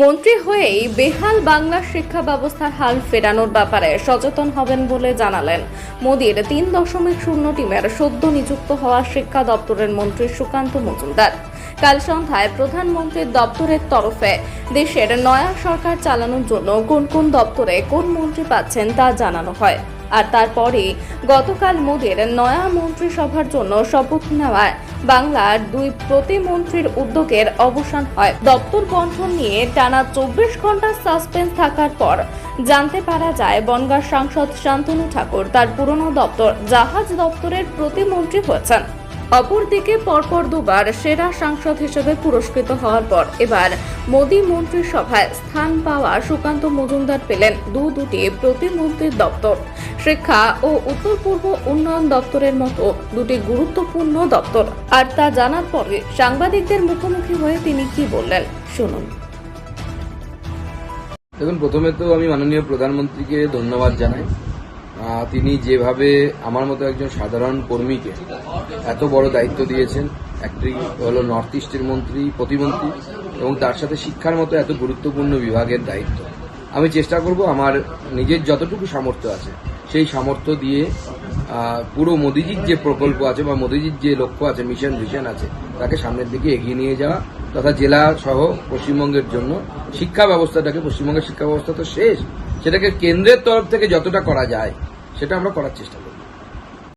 মন্ত্রী হয়েই বেহাল বাংলা শিক্ষা ব্যবস্থার হাল ফেরানোর ব্যাপারে সচেতন হবেন বলে জানালেন মোদির 3.0 টিমের সদ্য নিযুক্ত হওয়া শিক্ষা দপ্তরের মন্ত্রী সুকান্ত মজুমদার। কাল সন্ধ্যায় প্রধানমন্ত্রীর দপ্তরের তরফে দেশের নয়া সরকার চালানোর জন্য কোন কোন দপ্তরে কোন মন্ত্রী পাচ্ছেন তা জানানো হয়। আর তারপরে গতকাল মোদির নয়া মন্ত্রিসভার জন্য শপথ নেওয়ায় বাংলার 2 প্রতিমন্ত্রীর উদ্যোগের অবসান হয়। দপ্তর বন্টন নিয়ে টানা 24 ঘন্টা সাসপেন্স থাকার পর জানতে পারা যায় বনগাঁ সাংসদ শান্তনু ঠাকুর তার পুরনো দপ্তর জাহাজ দপ্তরের প্রতিমন্ত্রী হয়েছেন। অপরদিকে পরপর দুবার সেরা সাংসদ হিসেবে পুরস্কৃত হওয়ার পর এবার মোদী মন্ত্রিসভায় স্থান পাওয়া সুকান্ত মজুমদার পেলেন দুটি প্রতিমন্ত্রীর দপ্তর, শিক্ষা ও উত্তর পূর্ব উন্নয়ন দপ্তরের মতো দুটি গুরুত্বপূর্ণ দপ্তর। আর তা জানার পরে সাংবাদিকদের মুখোমুখি হয়ে তিনি কি বললেন শুনুন। দেখুন, প্রথমে তো আমি মাননীয় প্রধানমন্ত্রীকে ধন্যবাদ জানাই। তিনি যেভাবে আমার মতো একজন সাধারণ কর্মীকে এত বড় দায়িত্ব দিয়েছেন, একটি হলো নর্থ ইস্টের মন্ত্রী প্রতিমন্ত্রী এবং তার সাথে শিক্ষার মতো এত গুরুত্বপূর্ণ বিভাগের দায়িত্ব। আমি চেষ্টা করব আমার নিজের যতটুকু সামর্থ্য আছে সেই সামর্থ্য দিয়ে পুরো মোদিজির যে প্রকল্প আছে বা মোদিজির যে লক্ষ্য আছে, মিশন ভিশন আছে, তাকে সামনের দিকে এগিয়ে নিয়ে যাওয়া তথা জেলা সহ পশ্চিমবঙ্গের জন্য শিক্ষা ব্যবস্থাটাকে, পশ্চিমবঙ্গের শিক্ষা ব্যবস্থা তো শেষ, সেটাকে কেন্দ্রের তরফ থেকে যতটা করা যায় সেটা আমরা করার চেষ্টা করব।